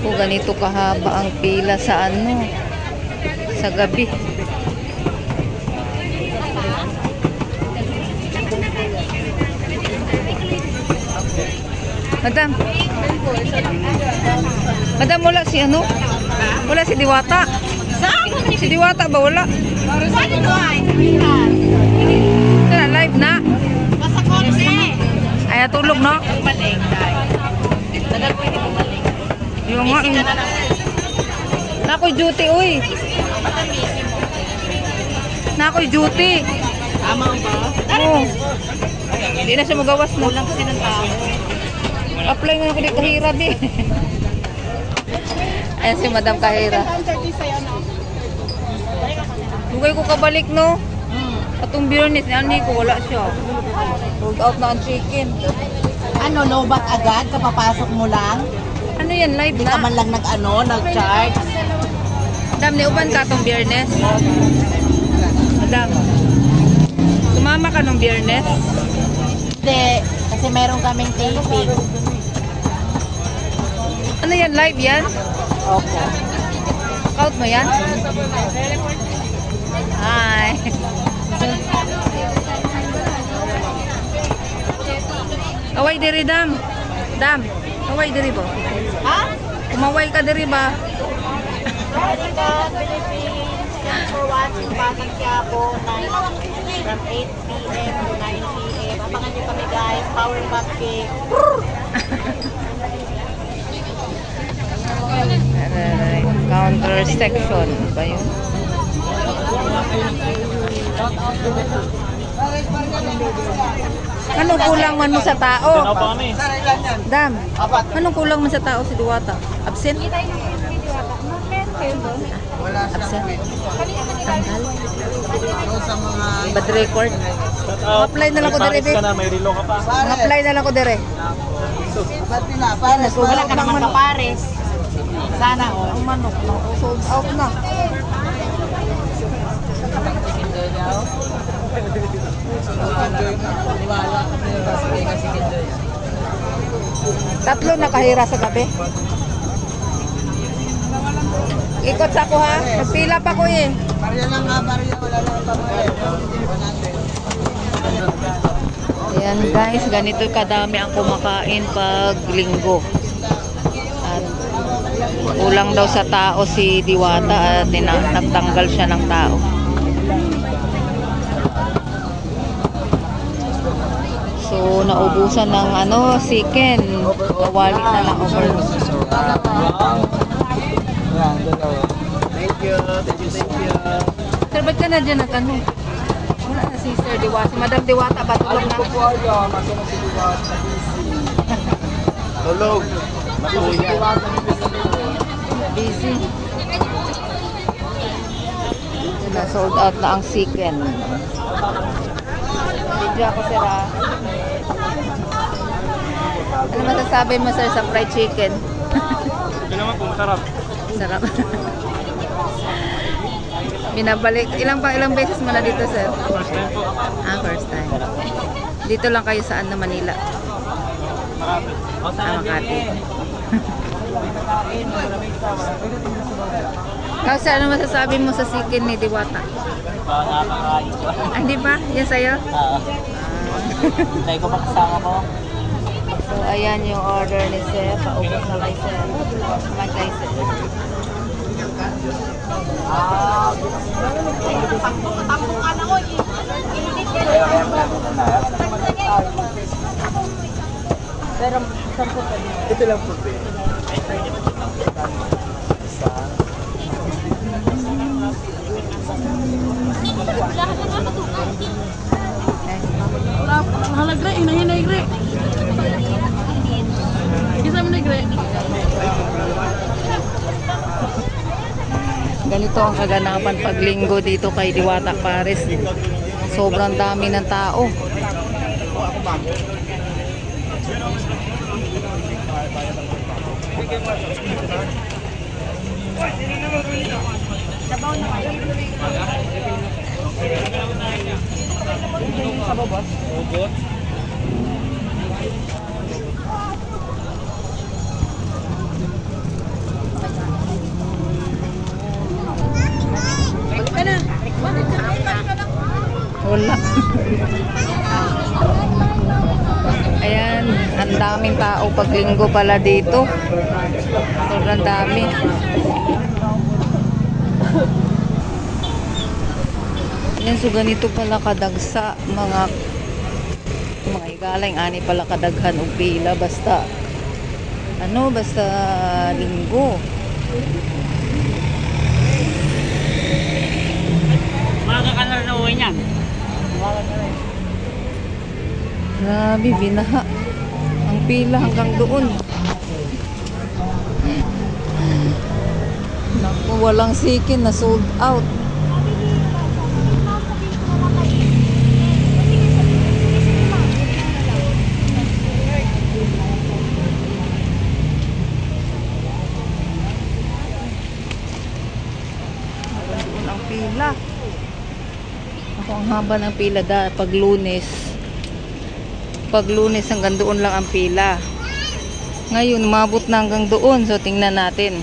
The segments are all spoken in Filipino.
Naku, ganito kahaba ang pila sa ano, sa gabi. Madam. Madam, wala si ano? Wala si Diwata. Si Diwata ba wala? Tara, live na. Ay, tulog no? Yung nga. Nakoy duty, uy. Nakoy duty. Tama ba? Oo. Hindi na siya magawas na. Kulang kasi ng tao. Apply nga ako di Kahira di. Ayan si Madam Kahira. Lugay ko kabalik no. Atong Biyernes ni Ani ko wala siya. Sold out na ang chicken. Ano, no back agad? Kapapasok mo lang? Ano yan, live Hindi ka na? man lang nag-charge? Madam, niuban ka atong Biyernes? Madam, sumama ka nung Biyernes? Hindi, kasi meron kaming taping. Ano yan, live yan? Opo. Account mo yan? Hi. Away diri dam. Dam. Away diri ba? Ha? Kumaway ka diri ba? Morning ka, Philippines. Thanks for watching Batang Quiapo from 8 p.m. to 9 p.m. Abangan nyo kami guys. Power Cup Cake. Counter section ba yun? Anong kulang man mo sa tao? Dam, anong kulang man sa tao si Diwata? Absent? Absent? Tanggal? Bad record? Apply na lang ko dire. Apply na lang ko dire. Wala ka naman kapares. Sana oh. Ang manok, sold out na. Tatlo na Kahira sa gabi. Ikot sa ako ha. Nagpila pa ko eh. Barya lang nga, barya. Wala lang papalit. Ayan guys, ganito kadami ang kumakain pag linggo. At kulang daw sa tao si Diwata at nagtanggal siya ng tao. So naubusan ng ano, chicken. Kawali na lang over. Thank you. Sir, ba't ka na dyan nag-ano? Wala na si Sir Diwata. Si Madam Diwata ba tulog na? Tulog. Busy. Na sold out na ang chicken. Video ako sir ha. Ano masasabi mo sir sa fried chicken? Hindi naman po, masarap. Sarap. Binabalik. Ilang beses mo na dito sir? First time po. Ah, first time. Dito lang kayo saan na Manila? Makati. Ikaw sir, ano masasabi mo sa chicken ni Diwata? Ah, hindi ba? Yan sa'yo? Dahil ko makasama mo. So, ayan yung order ni Sir. Paubos na kay Sir. Magkay Sir. Tapong ka na ko. Pero, saan po ka dito? Ito lang po. Halagre, inahinay gre. Bisa mo na gre. Ganito ang kaganapan pag linggo dito kay Diwata Pares. Sobrang dami ng tao. Sabaw na kayo. Sabaw boss? Ugot. tao pag linggo pala dito. Sobrang dami. Yan, so ganito pala kadagsa mga igaling ani pala kadaghan og pila basta basta linggo. Mga kanar na uwi niyan. Grabe, binaha ang pila hanggang doon. Naku, walang sikin na sold out. Doon ang pila. Ako, ang haba ng pila pag Lunes. Pag Lunes hanggang doon lang ang pila. Ngayon, umabot na hanggang doon. So, tingnan natin.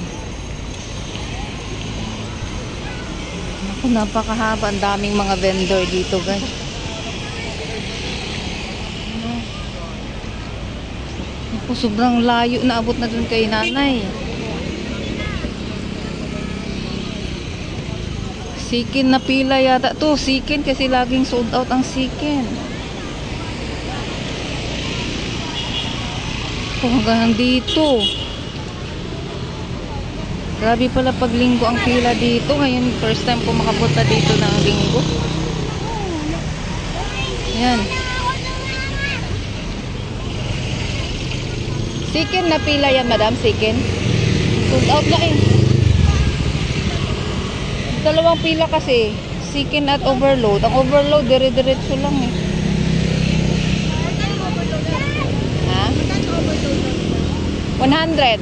Ako, napakahaba. Ang daming mga vendor dito, guys. Ako, sobrang layo. Naabot na doon kay nanay. Sikin na pila yata to. Sikin kasi laging sold out ang sikin. Hanggang dito. Grabe pala pag linggo ang pila dito. Ngayon, first time ko makapunta dito ng linggo. Yan. Sikin na pila yan, madam. Sikin. Sold out na eh. Dalawang pila kasi. Sikin at overload. Ang overload, dire-diretso lang eh. 100.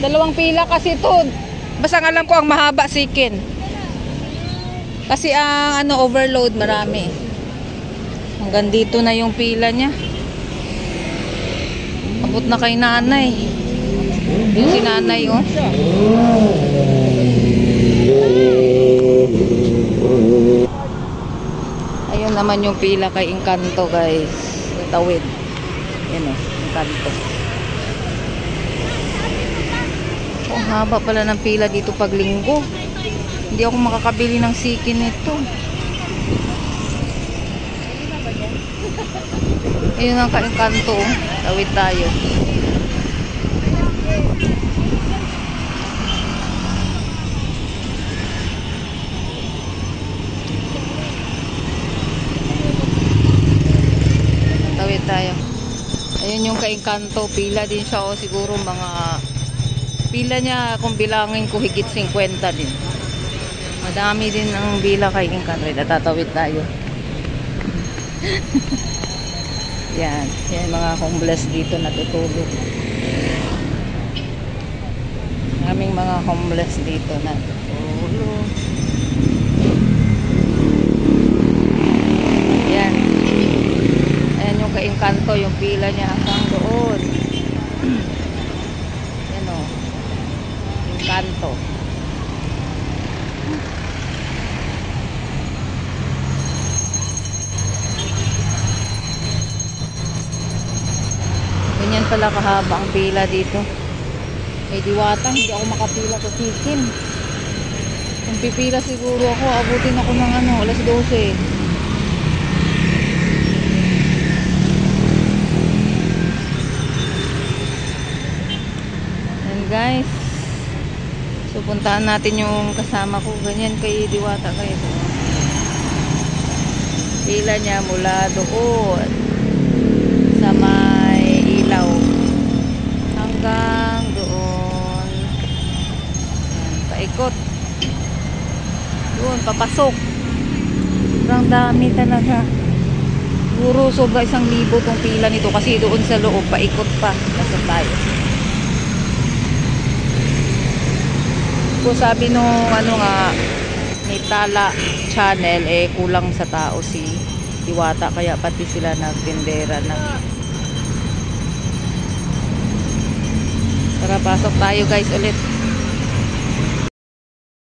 Dalawang pila kasi to. Basta ang alam ko ang mahaba sikin. Kasi ang overload marami. Hanggang dito na yung pila niya. Abot na kay nanay. Yung si nanay oh. Ayun naman yung pila kay Encanto, guys. Tawid. Yan o, Encanto. Ang haba pala ng pila dito pag linggo. Hindi ako makakabili ng sikin nito. Ayun ang ka-Encanto. Tawid tayo. Tawid tayo. Ayun yung ka-Encanto, pila din siya o siguro mga pila niya kung bilangin ko higit 50 din. Madami din ang pila kay Encanto. Tatawid tayo. Yan, yan mga homeless dito natutulog. Aming mga homeless dito natutulog. Yan. Ayan yung ka-Encanto, yung pila niya hanggang doon. Yan o. Encanto. Ganyan pala kahaba ang pila dito. May Diwata, hindi ako makapila sa sikin. Kung pipila siguro ako, abutin ako ng alas 12. Guys, so puntaan natin yung kasama ko. Ganyan kay Diwata kayo. Pila niya mula doon sa may ilaw hanggang doon. Yan, paikot doon, papasok. Sobrang dami talaga. Siguro sobra 1,000 tong pila nito kasi doon sa loob paikot pa. Pasok tayo. So sabi nung may Tala channel kulang sa tao si Diwata kaya pati sila nagtindera na. Tara, pasok tayo guys ulit.